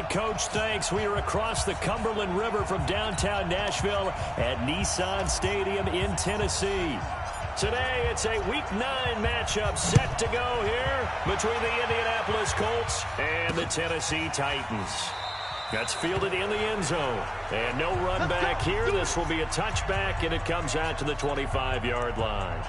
Coach, thanks. We are across the Cumberland River from downtown Nashville at Nissan Stadium in Tennessee. Today, it's a Week 9 matchup set to go here between the Indianapolis Colts and the Tennessee Titans. That's fielded in the end zone. And no run back here. This will be a touchback, and it comes out to the 25-yard line.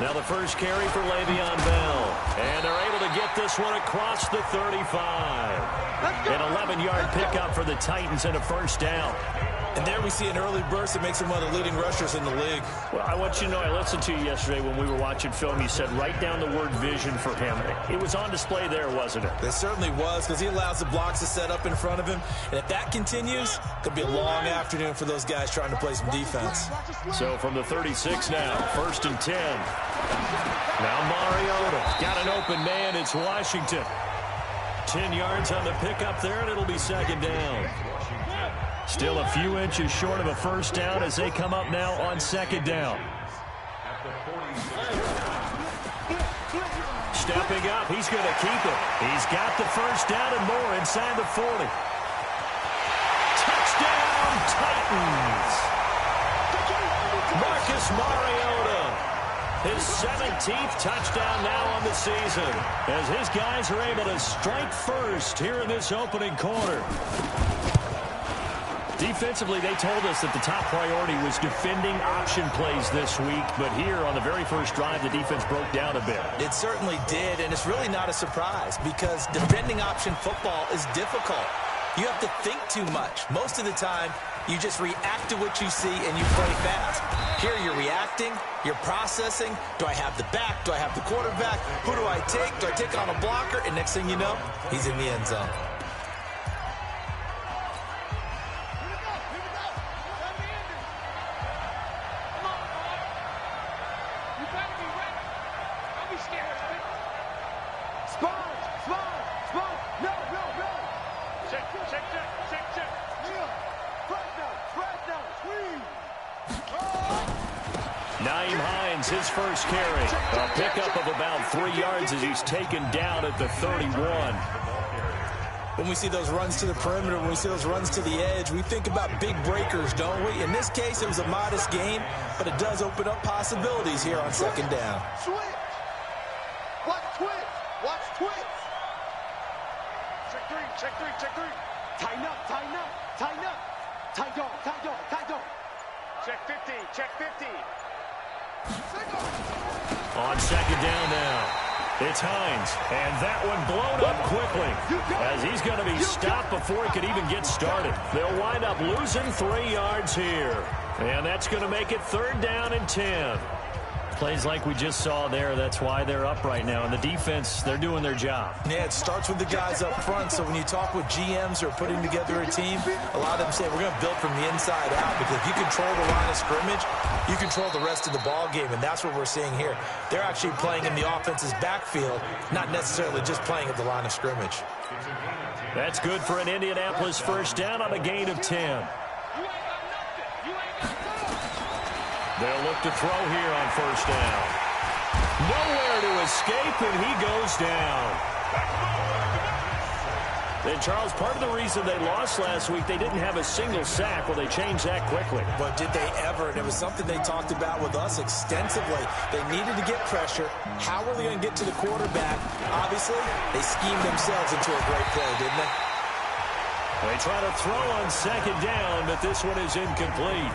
Now the first carry for Le'Veon Bell. And they're able to get this one across the 35. An 11-yard pickup for the Titans and a first down. And there we see an early burst that makes him one of the leading rushers in the league. Well, I want you to know, I listened to you yesterday when we were watching film. You said write down the word vision for him. It was on display there, wasn't it? It certainly was, because he allows the blocks to set up in front of him. And if that continues, it could be a long afternoon for those guys trying to play some defense. So from the 36 now, 1st and 10. Now Mariota got an open man. It's Washington. 10 yards on the pickup there, and it'll be second down. Still a few inches short of a first down as they come up now on second down. Stepping up, he's going to keep it. He's got the first down and more inside the 40. Touchdown, Titans! Marcus Mariota, his 17th touchdown now on the season, as his guys are able to strike first here in this opening quarter. Defensively, they told us that the top priority was defending option plays this week, but here on the very first drive, the defense broke down a bit. It certainly did, and it's really not a surprise because defending option football is difficult. You have to think too much. Most of the time, you just react to what you see and you play fast. Here you're reacting, you're processing. Do I have the back? Do I have the quarterback? Who do I take? Do I take on a blocker? And next thing you know, he's in the end zone. His first carry, a pickup of about 3 yards as he's taken down at the 31. When we see those runs to the perimeter, when we see those runs to the edge, we think about big breakers, don't we? In this case, it was a modest gain, but it does open up possibilities here on second down. Switch! Watch twitch! Watch twitch! Check three. Tighten up. Tight dog. Check 50. On second down now, it's Hines, and that one blown up quickly as he's going to be stopped before he could even get started. They'll wind up losing 3 yards here, and that's going to make it 3rd down and 10. Plays like we just saw there, that's why they're up right now. And the defense, they're doing their job. Yeah, it starts with the guys up front. So when you talk with GMs who are putting together a team, a lot of them say we're going to build from the inside out, because if you control the line of scrimmage, you control the rest of the ball game, and that's what we're seeing here. They're actually playing in the offense's backfield, not necessarily just playing at the line of scrimmage. That's good for an Indianapolis first down on a gain of 10. They'll look to throw here on first down. Nowhere to escape, and he goes down. And, Charles, part of the reason they lost last week, they didn't have a single sack. Well, they changed that quickly. But did they ever? And it was something they talked about with us extensively. They needed to get pressure. How were they going to get to the quarterback? Obviously, they schemed themselves into a great play, didn't they? They try to throw on second down, but this one is incomplete.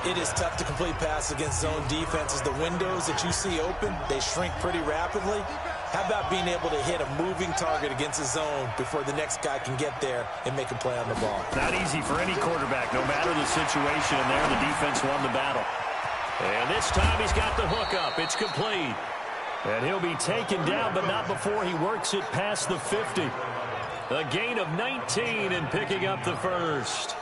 It is tough to complete passes against zone defenses. The windows that you see open, they shrink pretty rapidly. How about being able to hit a moving target against a zone before the next guy can get there and make a play on the ball? Not easy for any quarterback, no matter the situation. And there, the defense won the battle. And this time he's got the hook up. It's complete. And he'll be taken down, but not before he works it past the 50. A gain of 19 and picking up the first.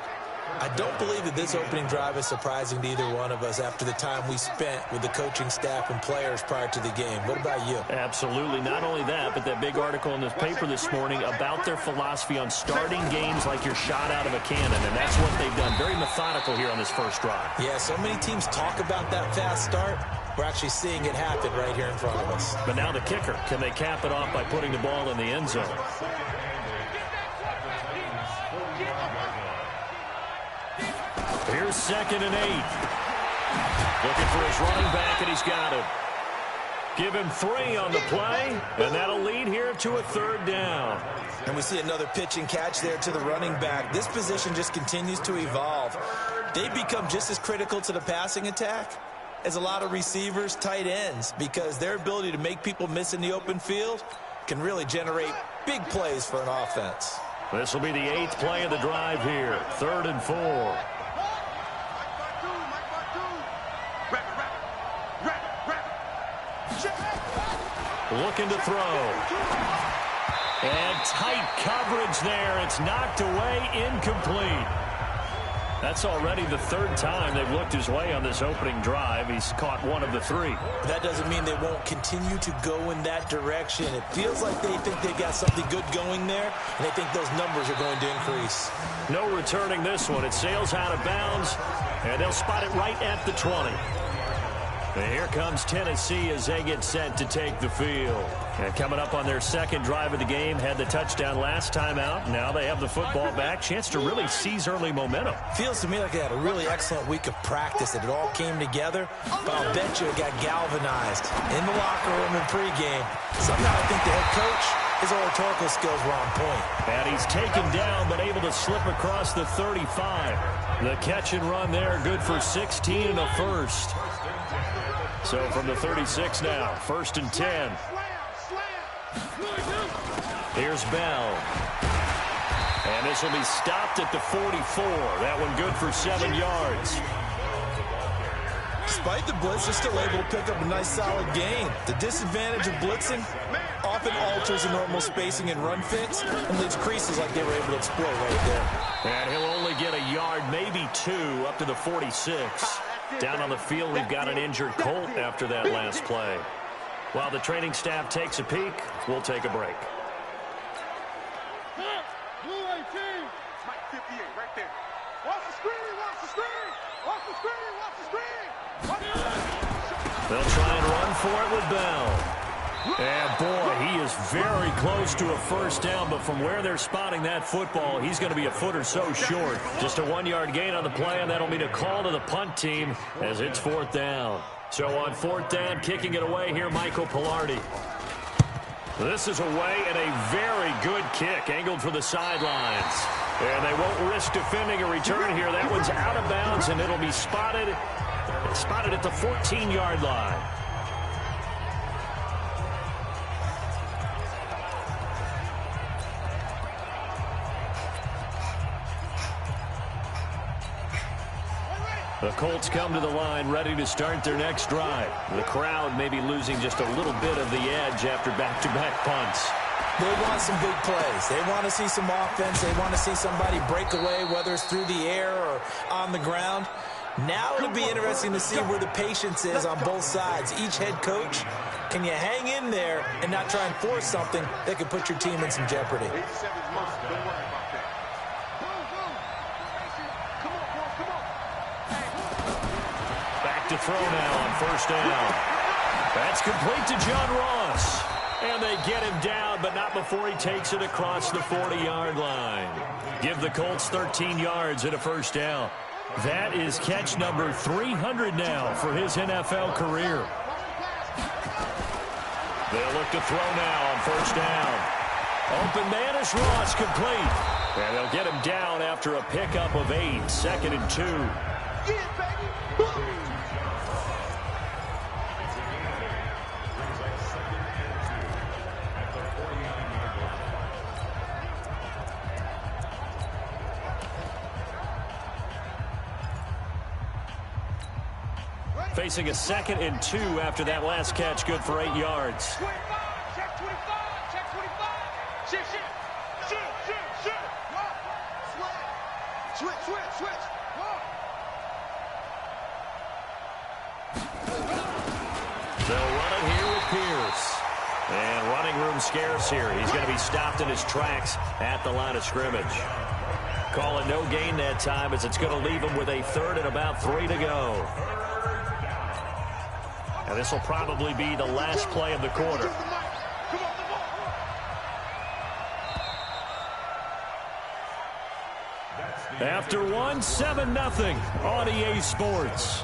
I don't believe that this opening drive is surprising to either one of us after the time we spent with the coaching staff and players prior to the game. What about you? Absolutely. Not only that, but that big article in this paper this morning about their philosophy on starting games like you're shot out of a cannon, and that's what they've done. Very methodical here on this first drive. Yeah, so many teams talk about that fast start. We're actually seeing it happen right here in front of us. But now the kicker. Can they cap it off by putting the ball in the end zone? Here's 2nd and 8. Looking for his running back, and he's got it. Give him 3 on the play, and that'll lead here to a 3rd down. And we see another pitch and catch there to the running back. This position just continues to evolve. They become just as critical to the passing attack as a lot of receivers, tight ends, because their ability to make people miss in the open field can really generate big plays for an offense. This will be the 8th play of the drive here. 3rd and 4. Looking to throw. And tight coverage there. It's knocked away, incomplete. That's already the 3rd time they've looked his way on this opening drive. He's caught 1 of the 3. That doesn't mean they won't continue to go in that direction. It feels like they think they've got something good going there, and they think those numbers are going to increase. No returning this one. It sails out of bounds, and they'll spot it right at the 20. And here comes Tennessee as they get set to take the field. And coming up on their 2nd drive of the game, had the touchdown last time out. Now they have the football back. Chance to really seize early momentum. Feels to me like they had a really excellent week of practice. It all came together, but I'll bet you it got galvanized in the locker room in pregame. Somehow I think the head coach, his oratorical skills were on point. And he's taken down, but able to slip across the 35. The catch and run there, good for 16 and a first. So from the 36 now, 1st and 10. Here's Bell. And this will be stopped at the 44. That one good for 7 yards. Despite the blitz, they're still able to pick up a nice solid gain. The disadvantage of blitzing often alters the normal spacing and run fits and leaves creases like they were able to exploit right there. And he'll only get a yard, maybe 2, up to the 46. Down on the field, we've got an injured Colt after that last play. While the training staff takes a peek, we'll take a break. Blue 18. Mike 58 right there. Watch the screen, watch the screen. Watch the screen, watch the screen. They'll try and run for it with Bell. And boy, he is very close to a 1st down, but from where they're spotting that football, he's going to be a foot or so short. Just a 1-yard gain on the play, and that'll mean a call to the punt team as it's 4th down. So on 4th down, kicking it away here, Michael Pilardi. This is away and a very good kick, angled for the sidelines. And they won't risk defending a return here. That one's out of bounds, and it'll be spotted at the 14-yard line. The Colts come to the line ready to start their next drive. The crowd may be losing just a little bit of the edge after back-to-back punts. They want some big plays. They want to see some offense. They want to see somebody break away, whether it's through the air or on the ground. Now it'll be interesting to see where the patience is on both sides. Each head coach, can you hang in there and not try and force something that could put your team in some jeopardy? To throw now on 1st down. That's complete to John Ross. And they get him down, but not before he takes it across the 40-yard line. Give the Colts 13 yards and a 1st down. That is catch number 300 now for his NFL career. They'll look to throw now on 1st down. Open man is Ross, complete. And they'll get him down after a pickup of 8, 2nd and 2. Facing a 2nd and 2 after that last catch, good for 8 yards. 25, check 25, check 25. Shit. Switch. They'll run it here with Pierce. And running room scarce here. He's going to be stopped in his tracks at the line of scrimmage. Calling no gain that time as it's going to leave him with a third and about 3 to go. And this will probably be the last play of the quarter. After one, 7-0 on EA Sports.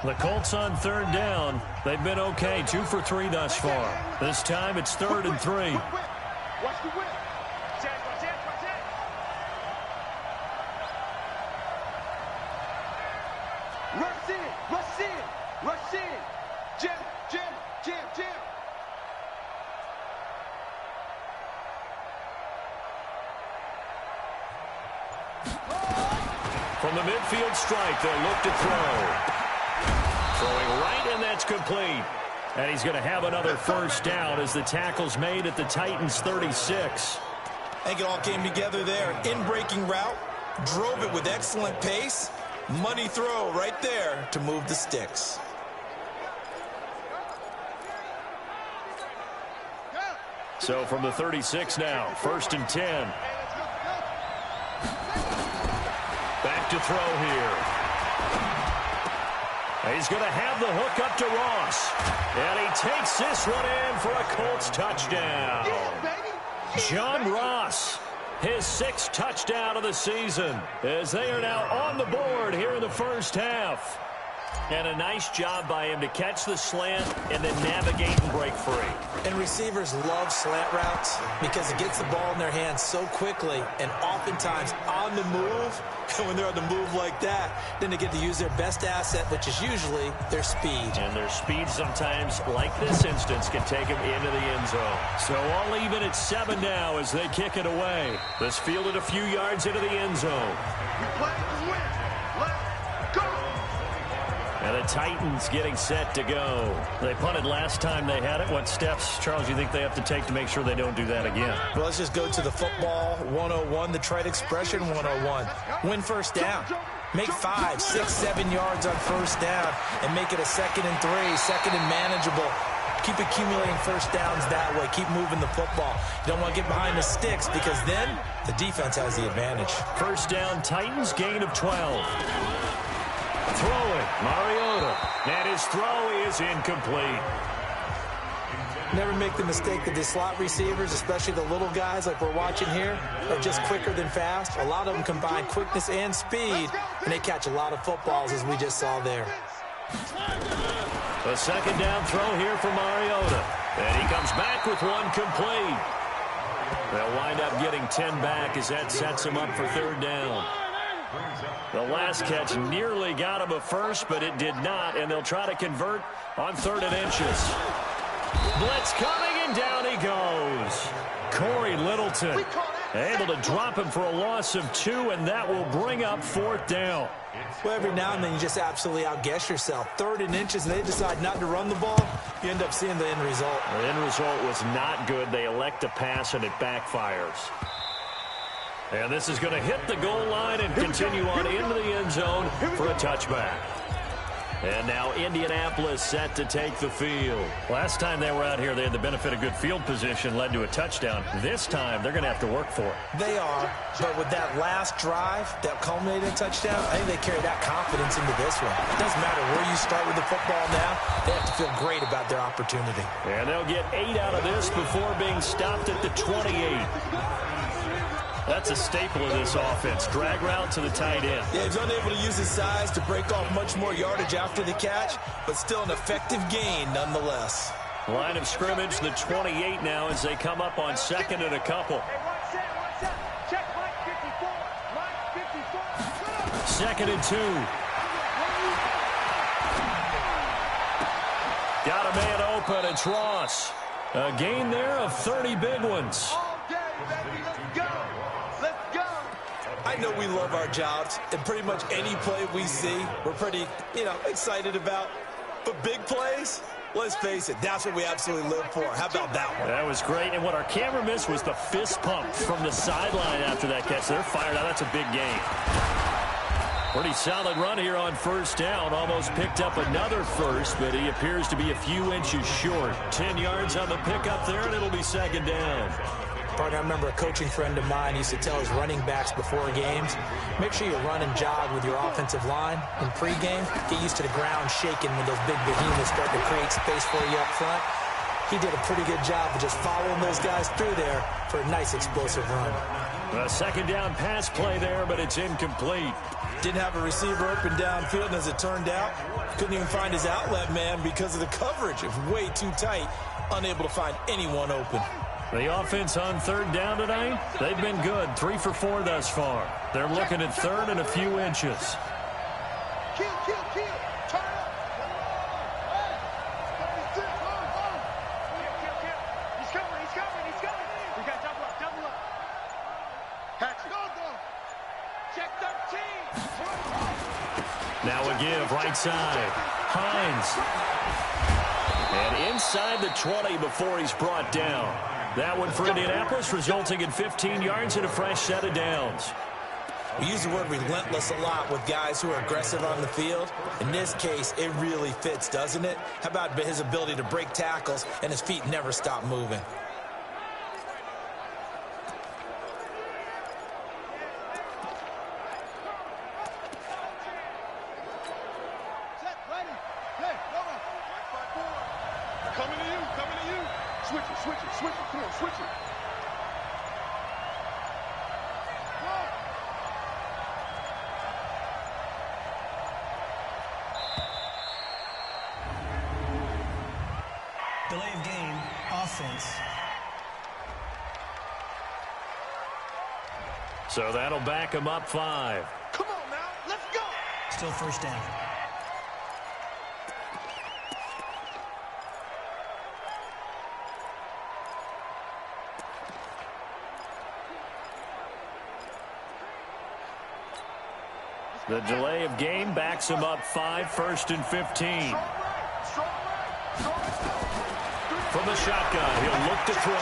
The Colts on third down. They've been okay, 2 for 3 thus far. This time it's 3rd and 3. Watch the whip. Rush in. Jam. From the midfield strike, they'll look to throw. Throwing right, and that's complete. And he's going to have another first down as the tackle's made at the Titans' 36. I think it all came together there. In-breaking route, drove it with excellent pace. Money throw right there to move the sticks. So from the 36 now, 1st and 10. Back to throw here. He's going to have the hook up to Ross. And he takes this one in for a Colts touchdown. John Ross, his 6th touchdown of the season, as they are now on the board here in the first half. And a nice job by him to catch the slant and then navigate and break free. And receivers love slant routes because it gets the ball in their hands so quickly and oftentimes on the move. And when they're on the move like that, then they get to use their best asset, which is usually their speed. And their speed sometimes, like this instance, can take them into the end zone. So all even at 7 now as they kick it away. This fielded a few yards into the end zone. We play to win. Let's go. And the Titans getting set to go. They punted last time they had it. What steps, Charles, you think they have to take to make sure they don't do that again? Well, let's just go to the football 101, the trite expression 101. Win first down. Make 5, 6, 7 yards on first down and make it a 2nd and 3, 2nd and manageable. Keep accumulating first downs that way. Keep moving the football. You don't want to get behind the sticks because then the defense has the advantage. First down, Titans, gain of 12. Throwing, Mariota. And his throw is incomplete. Never make the mistake that the slot receivers, especially the little guys like we're watching here, are just quicker than fast. A lot of them combine quickness and speed, and they catch a lot of footballs, as we just saw there. A 2nd down throw here for Mariota. And he comes back with one complete. They'll wind up getting 10 back as that sets him up for 3rd down. The last catch nearly got him a first, but it did not, and they'll try to convert on 3rd and inches. Blitz coming, and down he goes. Corey Littleton able to drop him for a loss of 2, and that will bring up 4th down. Well, every now and then you just absolutely outguess yourself. 3rd and inches, and they decide not to run the ball. You end up seeing the end result. The end result was not good. They elect to pass, and it backfires. And this is going to hit the goal line and continue on into the end zone for a touchback. And now Indianapolis set to take the field. Last time they were out here, they had the benefit of good field position, led to a touchdown. This time, they're going to have to work for it. They are, but with that last drive that culminated in a touchdown, I think they carry that confidence into this one. It doesn't matter where you start with the football now. They have to feel great about their opportunity. And they'll get 8 out of this before being stopped at the 28. That's a staple of this offense. Drag route to the tight end. Yeah, he's unable to use his size to break off much more yardage after the catch, but still an effective gain nonetheless. Line of scrimmage, the 28 now as they come up on 2nd and a couple. 2nd and 2. Got a man open. It's Ross. A gain there of 30 big ones. I know we love our jobs, and pretty much any play we see, we're pretty, excited about. But big plays, Let's face it, that's what we absolutely live for. How about that one? That was great. And what our camera missed was the fist pump from the sideline after that catch. They're fired out. That's a big gain. Pretty solid run here on first down. Almost picked up another first, but he appears to be a few inches short. 10 yards on the pickup there, and it'll be second down. Partner, I remember a coaching friend of mine used to tell his running backs before games, make sure you run and jog with your offensive line in pregame. Get used to the ground shaking when those big behemoths start to create space for you up front. He did a pretty good job of just following those guys through there for a nice explosive run. A second down pass play there, but it's incomplete. Didn't have a receiver open downfield, and as it turned out, couldn't even find his outlet man because of the coverage. It was way too tight, unable to find anyone open. The offense on third down tonight, they've been good. 3 for 4 thus far. They're looking at third and a few inches. Kill. Turn up. He's coming. We got double up. Patrick. Check 13. Now a give, right side. Hines. And inside the 20 before he's brought down. That one for Indianapolis, resulting in 15 yards and a fresh set of downs. We use the word relentless a lot with guys who are aggressive on the field. In this case, it really fits, doesn't it? How about his ability to break tackles and his feet never stop moving? Switch it. Come on, switch it. Delay of game, offense. So that'll back him up 5. Come on now, let's go. Still first down. The delay of game backs him up 5, first and 15. From the shotgun, he'll look to throw.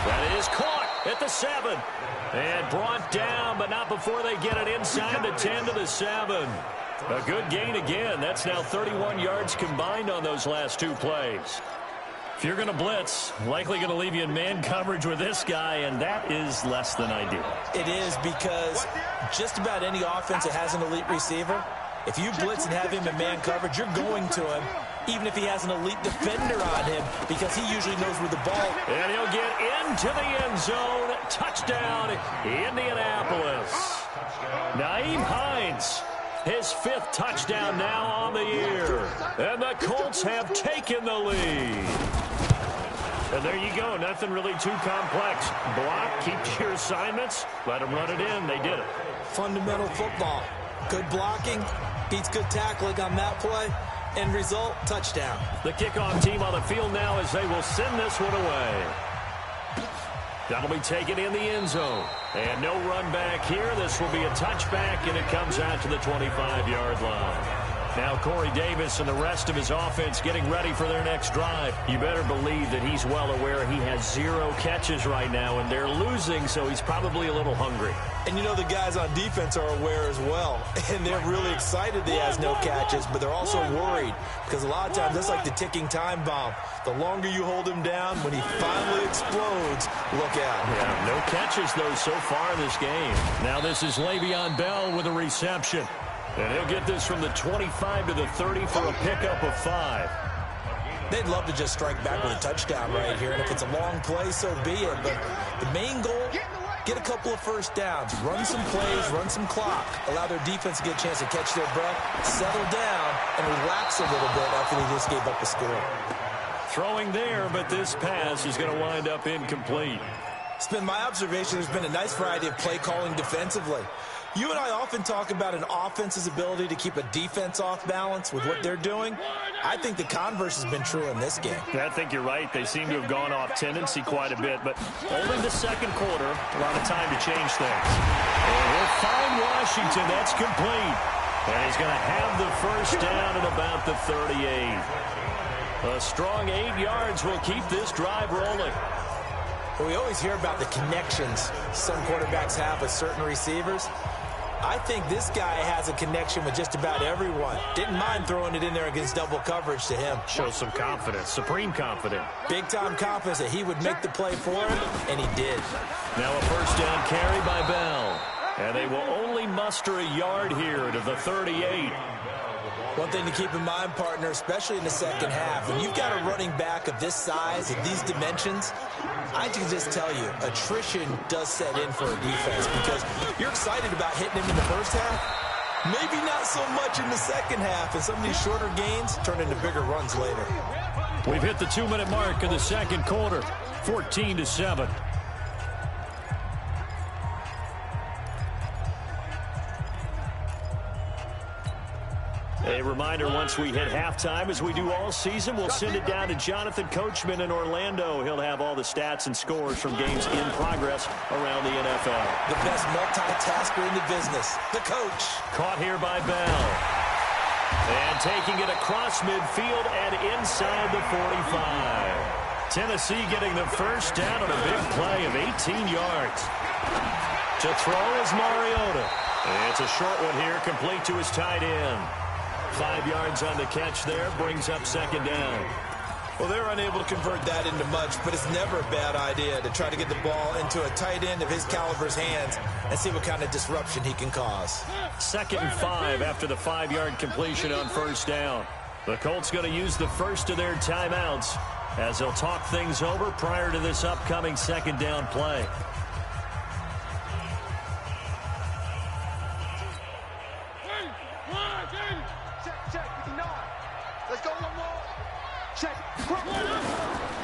That is caught at the 7. And brought down, but not before they get it inside the 10 to the 7. A good gain again. That's now 31 yards combined on those last 2 plays. If you're going to blitz, likely going to leave you in man coverage with this guy, and that is less than ideal. It is, because just about any offense that has an elite receiver, if you blitz and have him in man coverage, you're going to him, even if he has an elite defender on him, because he usually knows where the ball. And he'll get into the end zone. Touchdown, Indianapolis. Naeem Hines, his 5th touchdown now on the year. And the Colts have taken the lead. And there you go. Nothing really too complex. Block, keep your assignments, let them run it in. They did it. Fundamental football. Good blocking, beats good tackling on that play. End result, touchdown. The kickoff team on the field now as they will send this one away. That'll be taken in the end zone. And no run back here. This will be a touchback, and it comes out to the 25-yard line. Now Corey Davis and the rest of his offense getting ready for their next drive. You better believe that he's well aware he has 0 catches right now, and they're losing, so he's probably a little hungry. And you know the guys on defense are aware as well. And they're really excited that he has no catches, but they're also worried. Because a lot of times that's like the ticking time bomb. The longer you hold him down, when he finally explodes, look out. Yeah, no catches, though, so far in this game. Now this is Le'Veon Bell with a reception. And he'll get this from the 25 to the 30 for a pickup of 5. They'd love to just strike back with a touchdown right here. And if it's a long play, so be it. But the main goal, get a couple of first downs. Run some plays, run some clock. Allow their defense to get a chance to catch their breath, settle down, and relax a little bit after they just gave up a score. Throwing there, but this pass is going to wind up incomplete. It's been my observation there's been a nice variety of play calling defensively. You and I often talk about an offense's ability to keep a defense off balance with what they're doing. I think the converse has been true in this game. I think you're right. They seem to have gone off tendency quite a bit, but only the second quarter, a lot of time to change things. And he'll find Washington. That's complete. And he's going to have the first down at about the 38. A strong 8 yards will keep this drive rolling. Well, we always hear about the connections some quarterbacks have with certain receivers. I think this guy has a connection with just about everyone. Didn't mind throwing it in there against double coverage to him. Shows some confidence, supreme confidence. Big-time confidence that he would make the play for him, and he did. Now a first down carry by Bell. And they will only muster a yard here to the 38. One thing to keep in mind, partner, especially in the second half, when you've got a running back of this size, of these dimensions, I can just tell you, attrition does set in for a defense because you're excited about hitting him in the first half, maybe not so much in the second half, and some of these shorter gains turn into bigger runs later. We've hit the 2-minute mark in the second quarter, 14-7. A reminder, once we hit halftime, as we do all season, we'll send it down to Jonathan Coachman in Orlando. He'll have all the stats and scores from games in progress around the NFL. The best multitasker in the business, the coach. Caught here by Bell. And taking it across midfield and inside the 45. Tennessee getting the first down on a big play of 18 yards. To throw is Mariota. It's a short one here, complete to his tight end. 5 yards on the catch there, brings up second down. Well, they're unable to convert that into much, but it's never a bad idea to try to get the ball into a tight end of his caliber's hands and see what kind of disruption he can cause. 2nd and 5 after the 5-yard completion on first down. The Colts going to use the first of their timeouts as they'll talk things over prior to this upcoming second down play.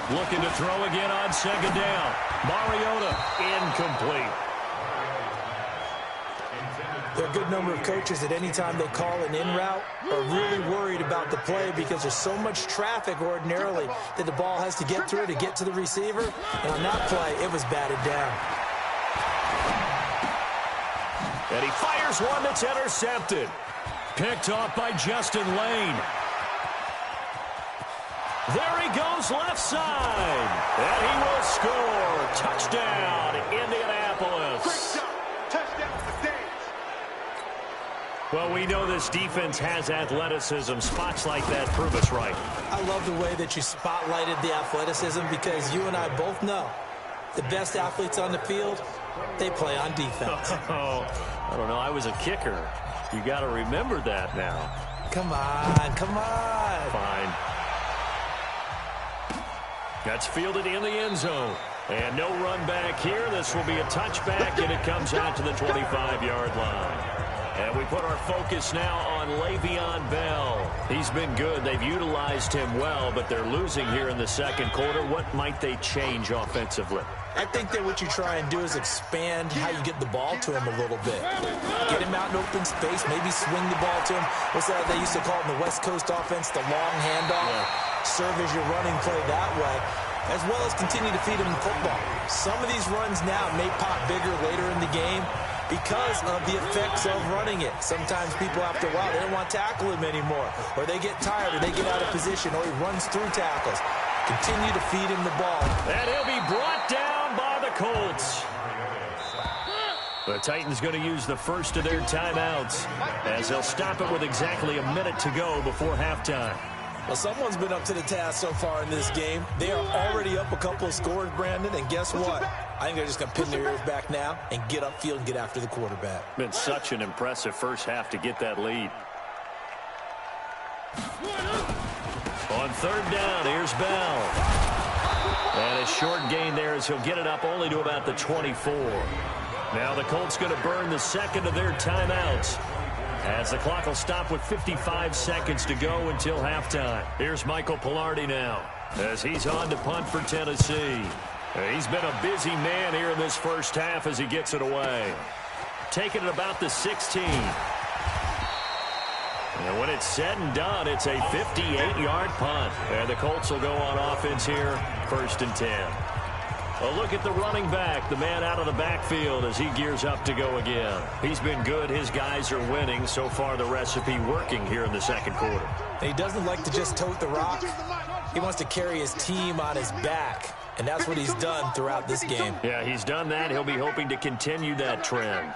Looking to throw again on second down. Mariota incomplete. There are a good number of coaches that any time they call an in route are really worried about the play because there's so much traffic ordinarily that the ball has to get through to get to the receiver. And on that play, it was batted down. And he fires one that's intercepted. Picked off by Justin Lane. There he goes left side. And he will score. Touchdown, Indianapolis. Touchdown for Davis. Well, we know this defense has athleticism. Spots like that prove us right. I love the way that you spotlighted the athleticism because you and I both know the best athletes on the field, they play on defense. Oh, I don't know. I was a kicker. You got to remember that now. Come on, come on. Fine. That's fielded in the end zone. And no run back here. This will be a touchback, and it comes out to the 25-yard line. And we put our focus now on Le'Veon Bell. He's been good. They've utilized him well, but they're losing here in the second quarter. What might they change offensively? I think that what you try and do is expand how you get the ball to him a little bit. Get him out in open space, maybe swing the ball to him. What's that they used to call it in the West Coast offense, the long handoff? Yeah. Serve as your running play that way, as well as continue to feed him the football. Some of these runs now may pop bigger later in the game because of the effects of running it. Sometimes people, after a while, they don't want to tackle him anymore, or they get tired, or they get out of position, or he runs through tackles. Continue to feed him the ball. And he'll be brought down by the Colts. The Titans going to use the first of their timeouts as they'll stop it with exactly a minute to go before halftime. Well, someone's been up to the task so far in this game. They are already up a couple of scores, Brandon, and guess what? I think they're just going to pin their ears back now and get upfield and get after the quarterback. Been such an impressive first half to get that lead. On third down, here's Bell. And a short gain there as he'll get it up only to about the 24. Now the Colts going to burn the second of their timeouts, as the clock will stop with 55 seconds to go until halftime. Here's Michael Pilardi now as he's on to punt for Tennessee. He's been a busy man here in this first half as he gets it away. Taking it about the 16. And when it's said and done, it's a 58-yard punt. And the Colts will go on offense here, 1st and 10. A look at the running back, the man out of the backfield as he gears up to go again. He's been good. His guys are winning. So far, the recipe working here in the second quarter. He doesn't like to just tote the rock. He wants to carry his team on his back, and that's what he's done throughout this game. Yeah, he's done that. He'll be hoping to continue that trend.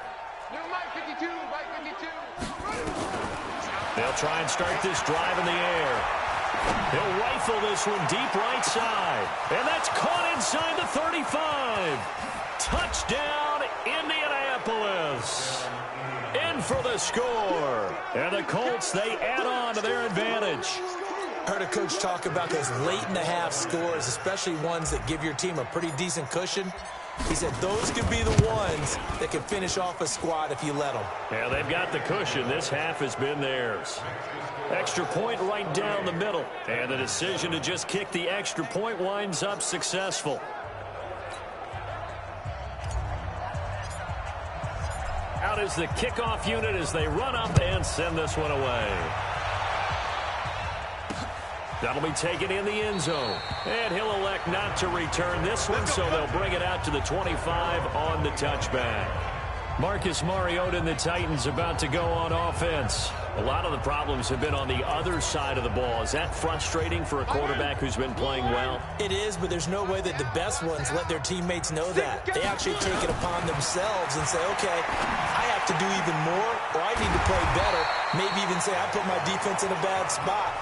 They'll try and start this drive in the air. He'll rifle this one deep right side. And that's caught inside the 35. Touchdown, Indianapolis. In for the score. And the Colts, they add on to their advantage. Heard a coach talk about those late-in-the-half scores, especially ones that give your team a pretty decent cushion. He said those could be the ones that can finish off a squad if you let them. Yeah, they've got the cushion. This half has been theirs. Extra point right down the middle. And the decision to just kick the extra point winds up successful. Out is the kickoff unit as they run up and send this one away. That'll be taken in the end zone. And he'll elect not to return this one, so they'll bring it out to the 25 on the touchback. Marcus Mariota and the Titans about to go on offense. A lot of the problems have been on the other side of the ball. Is that frustrating for a quarterback who's been playing well? It is, but there's no way that the best ones let their teammates know that. They actually take it upon themselves and say, okay, I have to do even more, or I need to play better. Maybe even say, I put my defense in a bad spot.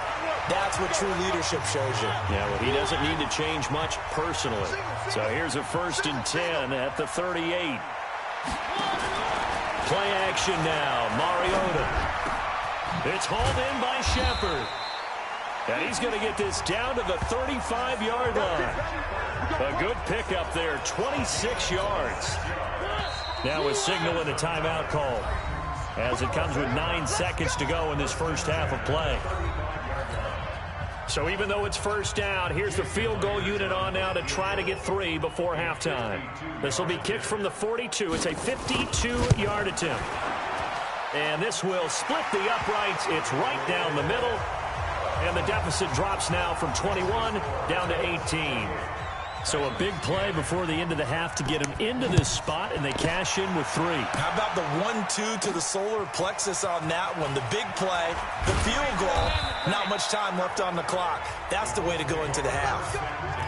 That's what true leadership shows you. Yeah, well, he doesn't need to change much personally. So here's a 1st and 10 at the 38. Play action now, Mariota. It's hauled in by Shepard. And he's going to get this down to the 35-yard line. A good pickup there, 26 yards. Now a signal and a timeout call as it comes with 9 seconds to go in this first half of play. So even though it's first down, here's the field goal unit on now to try to get 3 before halftime. This will be kicked from the 42. It's a 52-yard attempt. And this will split the uprights. It's right down the middle. And the deficit drops now from 21 down to 18. So a big play before the end of the half to get him into this spot, and they cash in with 3. How about the 1-2 to the solar plexus on that one? The big play, the field goal, not much time left on the clock. That's the way to go into the half.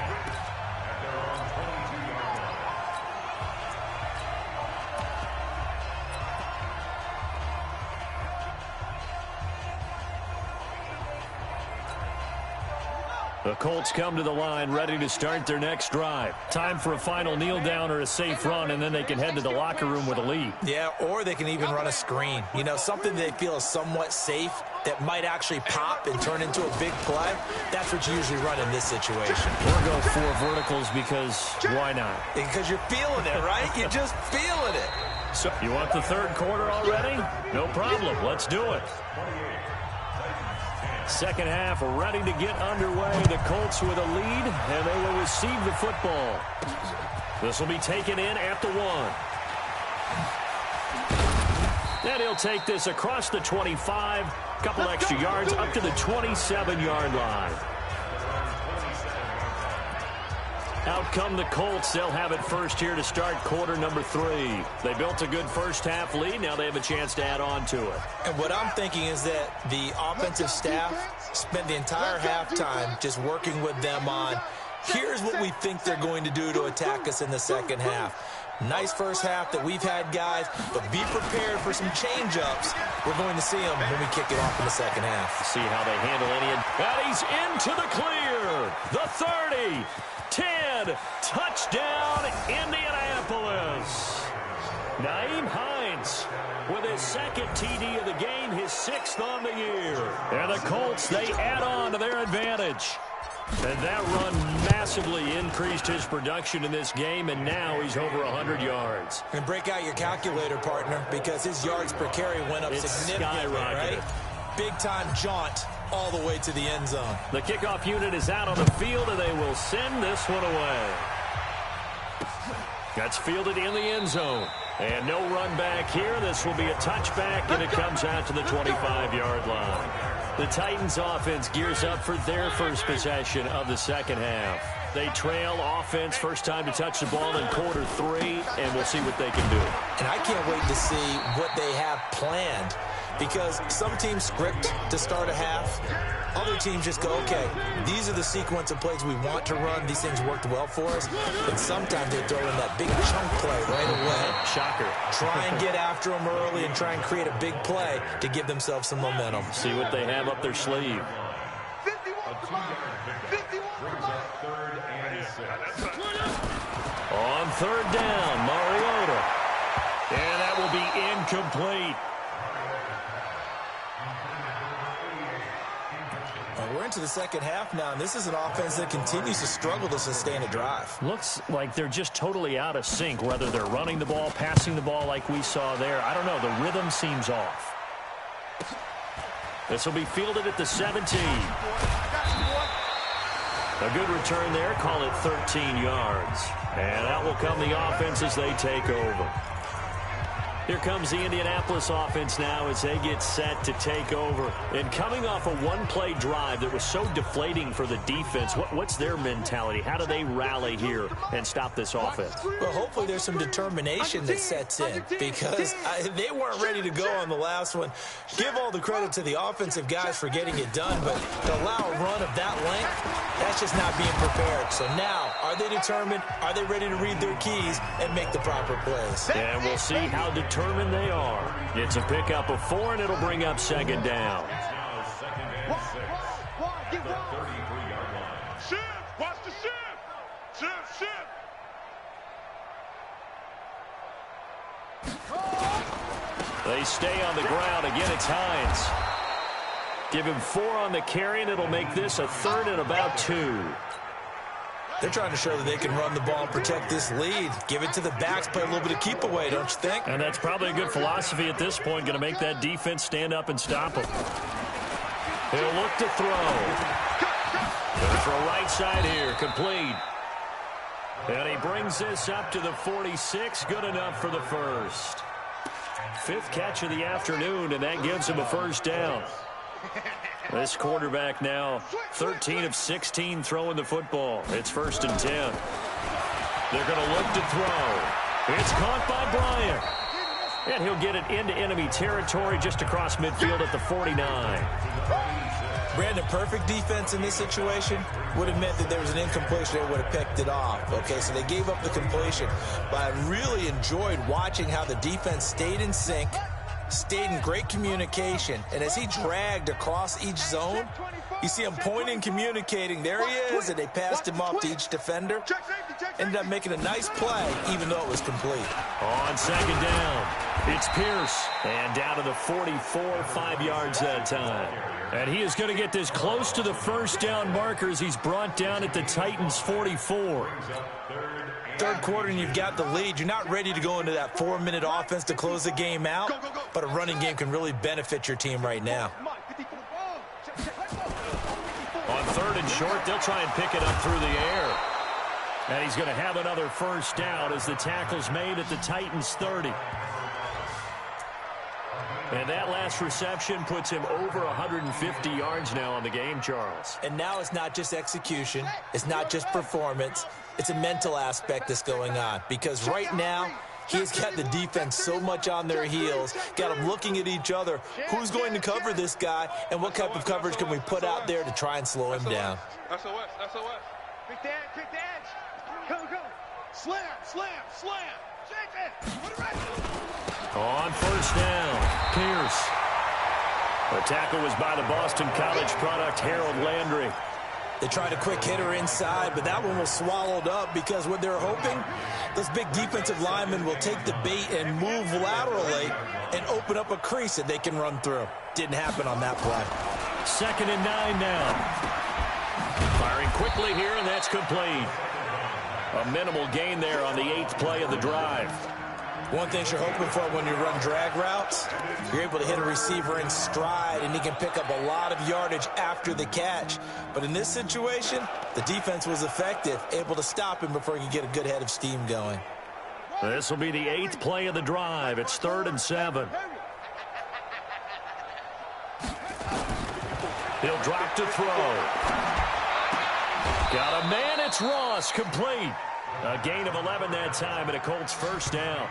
The Colts come to the line ready to start their next drive. Time for a final kneel down or a safe run, and then they can head to the locker room with a lead. Yeah, or they can even run a screen. You know, something they feel is somewhat safe that might actually pop and turn into a big play. That's what you usually run in this situation. We'll go 4 verticals because why not? Because you're feeling it, right? You're just feeling it. So you want the third quarter already? No problem. Let's do it. Second half ready to get underway. The Colts with a lead, and they will receive the football. This will be taken in at the 1. And he'll take this across the 25. Couple extra yards up to the 27-yard line. Out come the Colts. They'll have it first here to start quarter number 3. They built a good first half lead. Now they have a chance to add on to it. And what I'm thinking is that the offensive staff spent the entire halftime just working with them on, here's what we think they're going to do to attack us in the second half. Nice first half that we've had, guys, but be prepared for some change-ups. We're going to see them when we kick it off in the second half. See how they handle any. And he's into the clear. The 30. 10, touchdown, Indianapolis. Naeem Hines with his second TD of the game, his 6th on the year. And the Colts, they add on to their advantage. And that run massively increased his production in this game, and now he's over 100 yards. And break out your calculator, partner, because his yards per carry went up significantly, right? Big-time jaunt all the way to the end zone. The kickoff unit is out on the field, and they will send this one away. That's fielded in the end zone. And no run back here. This will be a touchback, and it comes out to the 25-yard line. The Titans offense gears up for their first possession of the second half. They trail offense, first time to touch the ball in quarter 3, and we'll see what they can do. And I can't wait to see what they have planned, because some teams script to start a half. Other teams just go, okay, these are the sequence of plays we want to run. These things worked well for us. And sometimes they throw in that big chunk play right away. Shocker. Try and get after them early and try and create a big play to give themselves some momentum. See what they have up their sleeve. 51 On third down, Mariota. And that will be incomplete. We're into the second half now, and this is an offense that continues to struggle to sustain a drive. Looks like they're just totally out of sync, whether they're running the ball, passing the ball like we saw there. I don't know. The rhythm seems off. This will be fielded at the 17. A good return there. Call it 13 yards. And out will come the offense as they take over. Here comes the Indianapolis offense now as they get set to take over. And coming off a one-play drive that was so deflating for the defense, what's their mentality? How do they rally here and stop this offense? Well, hopefully there's some determination that sets in, because they weren't ready to go on the last one. Give all the credit to the offensive guys for getting it done, but to allow a run of that length, that's just not being prepared. So now, are they determined? Are they ready to read their keys and make the proper plays? And we'll see how determined they are. It's a pickup of 4, and it'll bring up second down. Shift! Watch the shift! Shift! They stay on the ground. Again, it's Hines. Give him 4 on the carry, and it'll make this a 3rd and about 2. They're trying to show that they can run the ball and protect this lead. Give it to the backs, play a little bit of keep away, don't you think? And that's probably a good philosophy at this point, going to make that defense stand up and stop him. He'll look to throw. Going to throw right side here, complete. And he brings this up to the 46, good enough for the first. 5th catch of the afternoon, and that gives him a first down. This quarterback now 13 of 16 throwing the football. It's 1st and 10. They're going to look to throw. It's caught by Bryant. And he'll get it into enemy territory just across midfield at the 49. Brandon, perfect defense in this situation would have meant that there was an incompletion. They would have picked it off. Okay, so they gave up the completion. But I really enjoyed watching how the defense stayed in sync, stayed in great communication, and as he dragged across each zone, you see him pointing, communicating. There he is, and they passed him off to each defender. Ended up making a nice play, even though it was complete. On second down, it's Pierce, and down to the 44, 5 yards that time. And he is going to get this close to the first down markers. He's brought down at the Titans' 44. Third quarter and you've got the lead. You're not ready to go into that 4-minute offense to close the game out, but a running game can really benefit your team right now. On 3rd and short, they'll try and pick it up through the air. And he's going to have another first down as the tackle's made at the Titans' 30. And that last reception puts him over 150 yards now on the game, Charles. And now it's not just execution. It's not just performance. It's a mental aspect that's going on. Because right now, he's got the defense so much on their heels, got them looking at each other. Who's going to cover this guy, and what type of coverage can we put out there to try and slow him down? SOS. Kick the edge. Go. Slam. Shake it. Put it right. On first down, Pierce. The tackle was by the Boston College product, Harold Landry. They tried a quick hitter inside, but that one was swallowed up because what they're hoping, this big defensive lineman will take the bait and move laterally and open up a crease that they can run through. Didn't happen on that play. 2nd and 9 now. Firing quickly here, and that's complete. A minimal gain there on the 8th play of the drive. One thing you're hoping for when you run drag routes, you're able to hit a receiver in stride, and he can pick up a lot of yardage after the catch. But in this situation, the defense was effective, able to stop him before he could get a good head of steam going. This will be the 8th play of the drive. It's 3rd and 7. He'll drop to throw. Got a man. It's Ross, complete. A gain of 11 that time, and a Colts first down.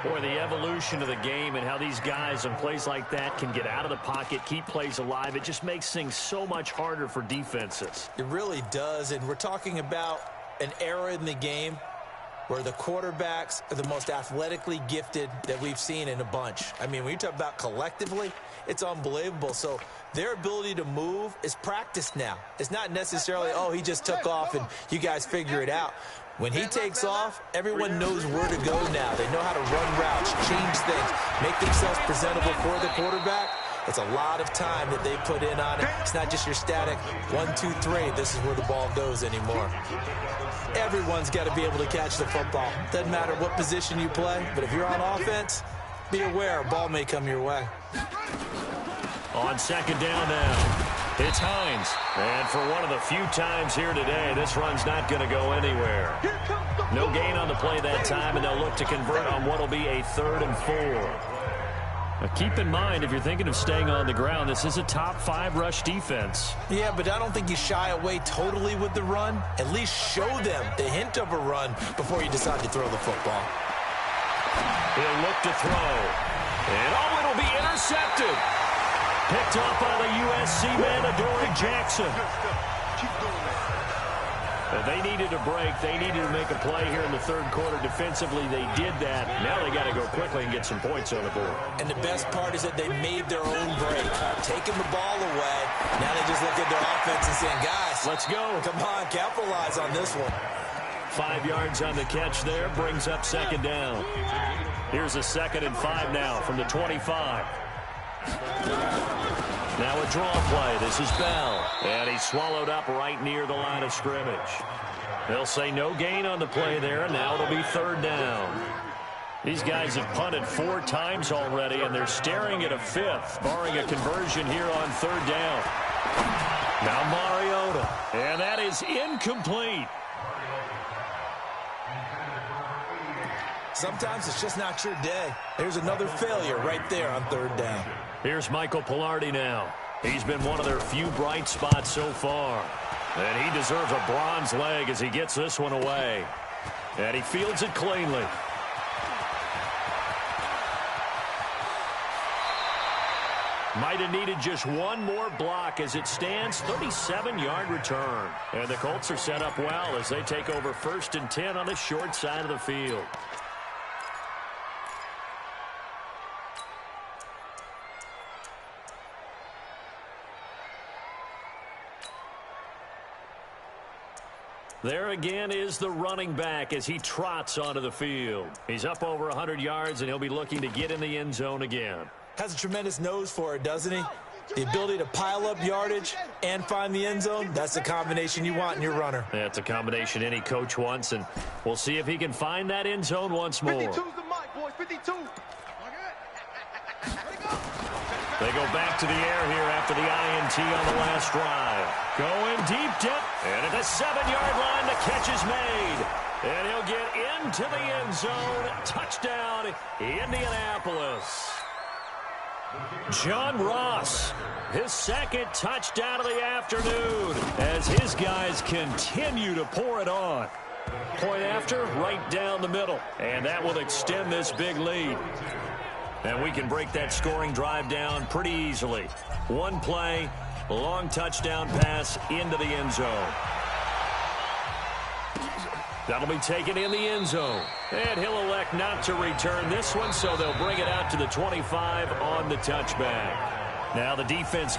Boy, the evolution of the game and how these guys in plays like that can get out of the pocket, keep plays alive, it just makes things so much harder for defenses. It really does, and we're talking about an era in the game where the quarterbacks are the most athletically gifted that we've seen in a bunch. I mean, when you talk about collectively, it's unbelievable. So their ability to move is practiced now. It's not necessarily, oh, he just took off and you guys figure it out. When he takes off, everyone knows where to go now. They know how to run routes, change things, make themselves presentable for the quarterback. It's a lot of time that they put in on it. It's not just your static 1, 2, 3. This is where the ball goes anymore. Everyone's got to be able to catch the football. Doesn't matter what position you play, but if you're on offense, be aware a ball may come your way. On second down now, it's Hines. And for one of the few times here today, this run's not going to go anywhere. No gain on the play that time, and they'll look to convert on what will be a 3rd and 4. Now keep in mind, if you're thinking of staying on the ground, this is a top 5 rush defense. Yeah, but I don't think you shy away totally with the run. At least show them the hint of a run before you decide to throw the football. He'll look to throw. And, oh, it'll be intercepted. Picked up by the USC man, Adoree Jackson. They needed a break. They needed to make a play here in the 3rd quarter. Defensively, they did that. Now they got to go quickly and get some points on the board. And the best part is that they made their own break, taking the ball away. Now they just look at their offense and saying, guys, let's go. Come on, capitalize on this one. 5 yards on the catch there, brings up second down. Here's a 2nd and 5 now from the 25. Now a draw play. This is Bell. And he's swallowed up right near the line of scrimmage. They'll say no gain on the play there, and now it'll be 3rd down. These guys have punted 4 times already, and they're staring at a 5th, barring a conversion here on 3rd down. Now Mariota. And that is incomplete. Sometimes it's just not your day. There's another failure right there on 3rd down. Here's Michael Pilardi now. He's been one of their few bright spots so far. And he deserves a bronze leg as he gets this one away. And he fields it cleanly. Might have needed just one more block as it stands. 37-yard return. And the Colts are set up well as they take over 1st and 10 on the short side of the field. There again is the running back as he trots onto the field. He's up over 100 yards, and he'll be looking to get in the end zone again. Has a tremendous nose for it, doesn't he? The ability to pile up yardage and find the end zone, that's the combination you want in your runner. That's a combination any coach wants, and we'll see if he can find that end zone once more. 52's the mic, boys, 52. They go back to the air here after the INT on the last drive. Going deep dip, and at the 7-yard line, the catch is made. And he'll get into the end zone. Touchdown, Indianapolis. John Ross, his 2nd touchdown of the afternoon as his guys continue to pour it on. Point after, right down the middle. And that will extend this big lead. And we can break that scoring drive down pretty easily. One play, long touchdown pass into the end zone. That'll be taken in the end zone. And he'll elect not to return this one, so they'll bring it out to the 25 on the touchback. Now the defense...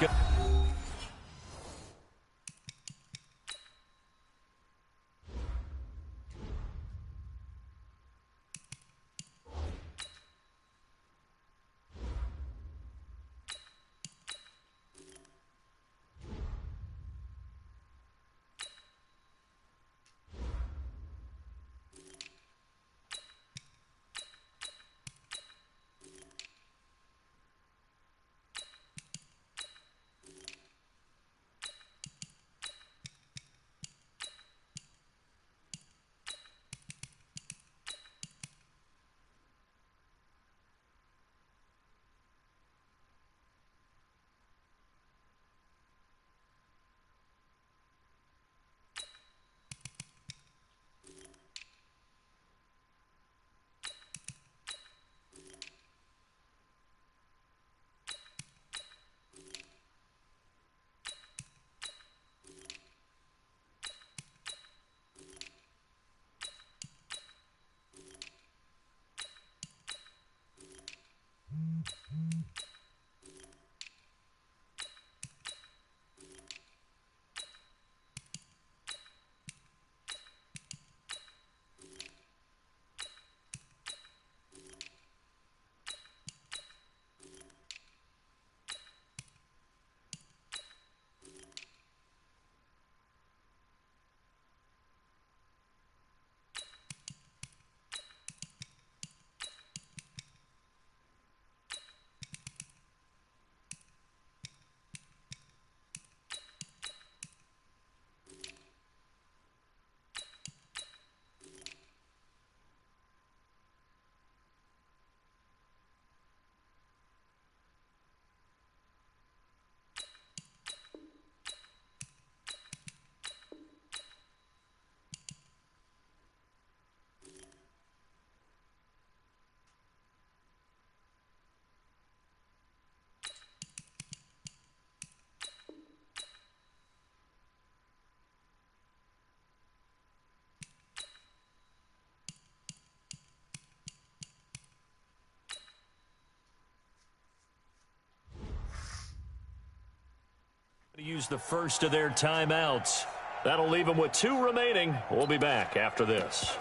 use the first of their timeouts. That'll leave them with 2 remaining. We'll be back after this.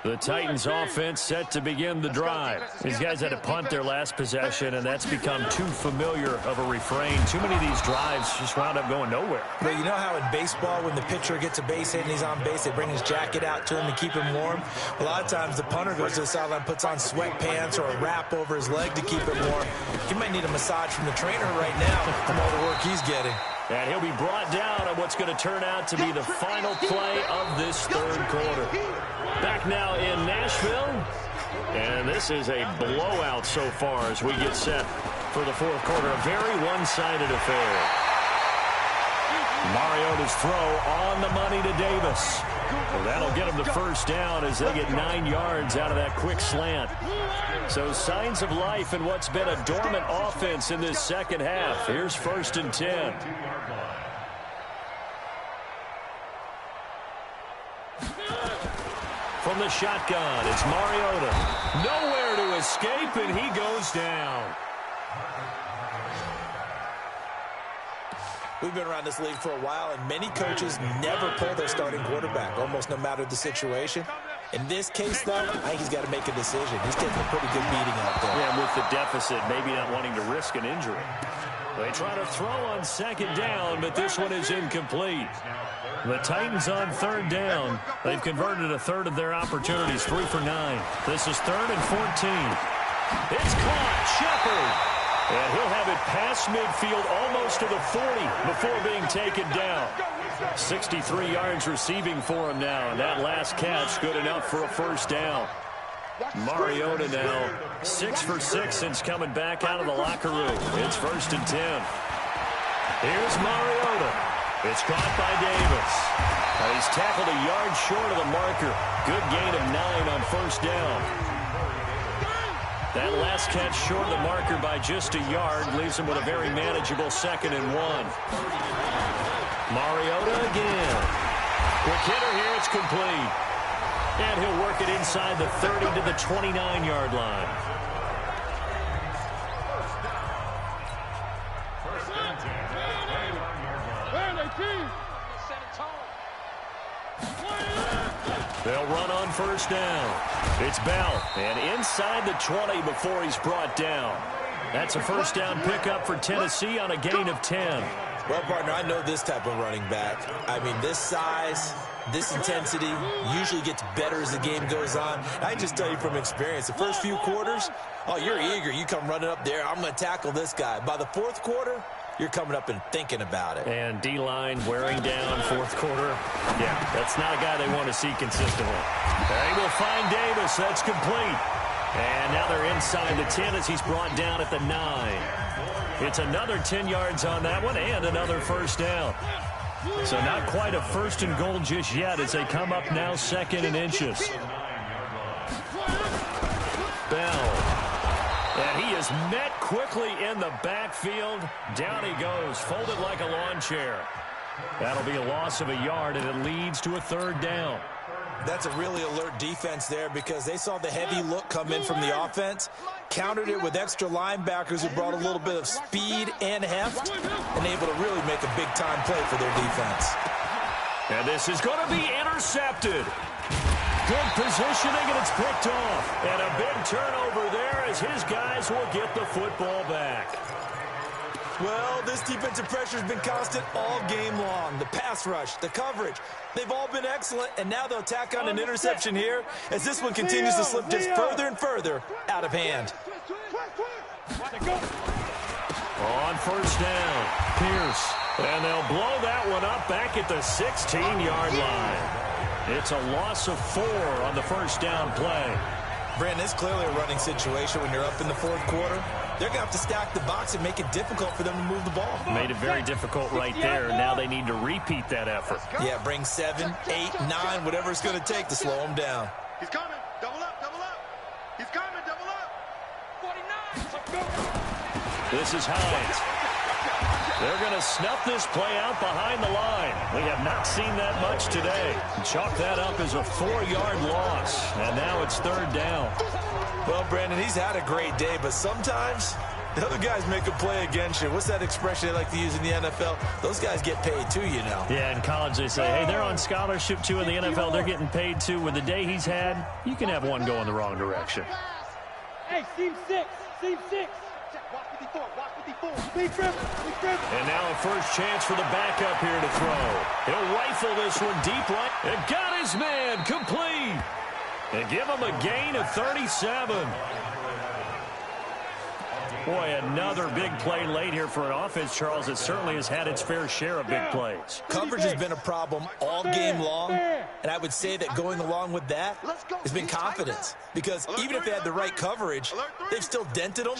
The Titans offense set to begin the drive. These guys had to punt their last possession, and that's become too familiar of a refrain. Too many of these drives just wound up going nowhere. But you know how in baseball, when the pitcher gets a base hit and he's on base, they bring his jacket out to him to keep him warm? A lot of times the punter goes to the sideline, puts on sweatpants or a wrap over his leg to keep him warm. He might need a massage from the trainer right now from all the work he's getting. And he'll be brought down on what's going to turn out to be the final play of this third quarter. Back now in Nashville. And this is a blowout so far as we get set for the fourth quarter. A very one-sided affair. Mariota's throw on the money to Davis. Well, that'll get him the first down as they get 9 yards out of that quick slant. So signs of life in what's been a dormant offense in this second half. Here's 1st and 10. From the shotgun, it's Mariota. Nowhere to escape, and he goes down. We've been around this league for a while, and many coaches never pull their starting quarterback, almost no matter the situation. In this case, though, I think he's got to make a decision. He's taking a pretty good beating out there. Yeah, with the deficit, maybe not wanting to risk an injury. They try to throw on 2nd down, but this one is incomplete. The Titans on 3rd down. They've converted a third of their opportunities, 3 for 9. This is 3rd and 14. It's caught. Shepard. And he'll have it past midfield almost to the 40 before being taken down. 63 yards receiving for him now. And that last catch good enough for a first down. Mariota now 6 for 6 since coming back out of the locker room. It's 1st and 10. Here's Mariota. It's caught by Davis. He's tackled a yard short of the marker. Good gain of 9 on first down. That last catch short of the marker by just a yard leaves him with a very manageable 2nd and 1. Mariota again. Quick hitter here. It's complete. And he'll work it inside the 30 to the 29-yard line. They'll run on first down. It's Bell, and inside the 20 before he's brought down. That's a first down pickup for Tennessee on a gain of 10. Well, partner, I know this type of running back. I mean, this size, this intensity usually gets better as the game goes on. I can just tell you from experience, the first few quarters, oh, you're eager. You come running up there, I'm going to tackle this guy. By the fourth quarter, you're coming up and thinking about it. And D-line wearing down fourth quarter. Yeah, that's not a guy they want to see consistently. They will find Davis. That's complete. And now they're inside the 10 as he's brought down at the 9. It's another 10 yards on that one and another first down. So not quite a 1st and goal just yet as they come up now 2nd and inches. Bell. And he is met quickly in the backfield. Down he goes, folded like a lawn chair. That'll be a loss of a yard, and it leads to a 3rd down. That's a really alert defense there because they saw the heavy look come in from the offense, countered it with extra linebackers who brought a little bit of speed and heft, and able to really make a big-time play for their defense. And this is going to be intercepted. Good positioning, and it's picked off. And a big turnover there as his guys will get the football back. Well, this defensive pressure has been constant all game long. The pass rush, the coverage, they've all been excellent, and now they'll tack on an interception here as this one continues to slip just further and further out of hand. On first down, Pierce. And they'll blow that one up back at the 16-yard line. It's a loss of 4 on the first down play. Brandon, it's clearly a running situation when you're up in the fourth quarter. They're going to have to stack the box and make it difficult for them to move the ball. Made it very difficult right there. Now they need to repeat that effort. Yeah, bring 7, 8, 9, whatever it's going to take to slow them down. He's coming. Double up, double up. He's coming, double up. 49. This is Hines. They're going to snuff this play out behind the line. We have not seen that much today. Chalk that up as a 4-yard loss. And now it's 3rd down. Well, Brandon, he's had a great day, but sometimes The other guys make a play against you. What's that expression they like to use in the NFL? Those guys get paid too, you know. Yeah, in college they say, hey, they're on scholarship too. In the NFL, they're getting paid too. With the day he's had, you can have one go in the wrong direction. Hey, seam 6. Seam 6. Watch 54. Watch 54. Big dribble. Big dribble. And now a first chance for the backup here to throw. He'll rifle this one deep right. And got his man complete. And give him a gain of 37. Boy, another big play late here for an offense, Charles. It certainly has had its fair share of big plays. Coverage has been a problem all game long, and I would say that going along with that has been confidence. Because even if they had the right coverage, they've still dented them,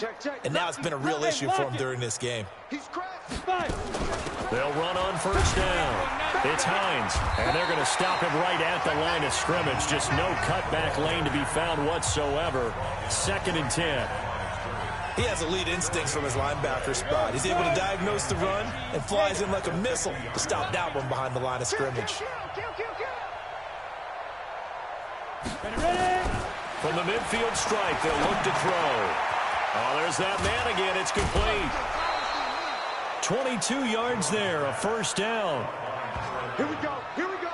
and now it's been a real issue for them during this game. They'll run on first down. It's Hines, and they're going to stop him right at the line of scrimmage. Just no cutback lane to be found whatsoever. 2nd and 10. He has elite instincts from his linebacker spot. He's able to diagnose the run and flies in like a missile to stop that one behind the line of scrimmage. From the midfield stripe, they'll look to throw. Oh, there's that man again. It's complete. 22 yards there, a first down. Here we go. Here we go.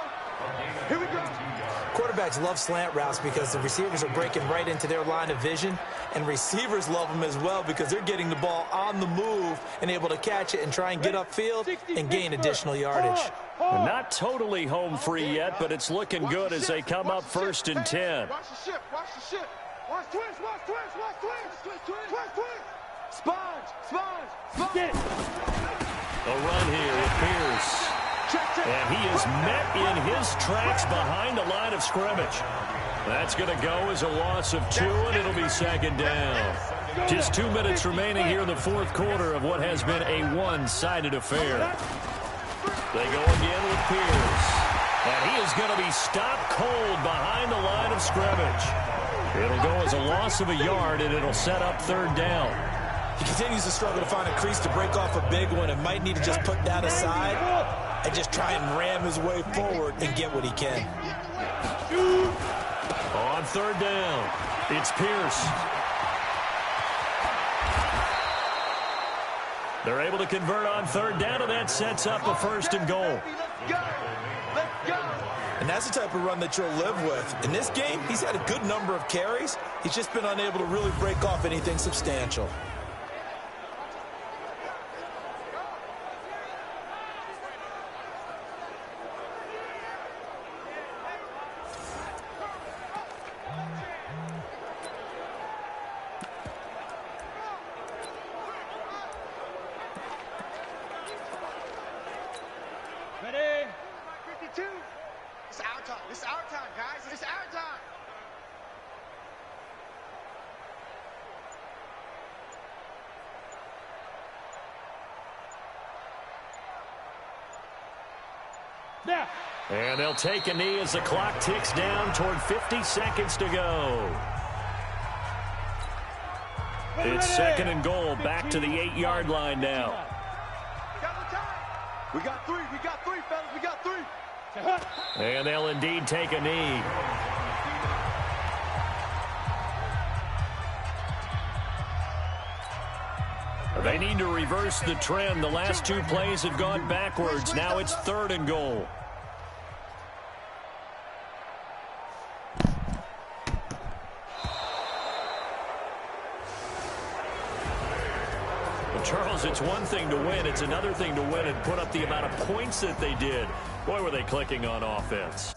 Here we go. Quarterbacks love slant routes because the receivers are breaking right into their line of vision, and receivers love them as well because they're getting the ball on the move and able to catch it and try and get upfield and gain additional yardage. Not totally home free yet, but it's looking good as they come up 1st and 10. Watch the ship. Watch the ship. Watch twist. Watch twist. Watch twist. Twist, twist. Twist, twist. Sponge. Sponge. Sponge. A run here at Pierce. And he is met in his tracks behind the line of scrimmage. That's going to go as a loss of 2, and it'll be 2nd down. Just 2 minutes remaining here in the 4th quarter of what has been a one-sided affair. They go again with Pierce. And he is going to be stopped cold behind the line of scrimmage. It'll go as a loss of a yard, and it'll set up 3rd down. He continues to struggle to find a crease to break off a big one and might need to just put that aside and just try and ram his way forward and get what he can. On 3rd down, it's Pierce. They're able to convert on 3rd down, and that sets up a 1st and goal. And that's the type of run that you'll live with. In this game, he's had a good number of carries. He's just been unable to really break off anything substantial. Ready? 52. It's our time. It's our time, guys. It's our time. Now. And they'll take a knee as the clock ticks down toward 50 seconds to go. It's 2nd and goal, back to the 8-yard line now. We got 3. We got 3, fellas. We got 3. And they'll indeed take a knee. They need to reverse the trend. The last 2 plays have gone backwards. Now it's 3rd and goal. Charles, it's one thing to win. It's another thing to win and put up the amount of points that they did. Boy, were they clicking on offense.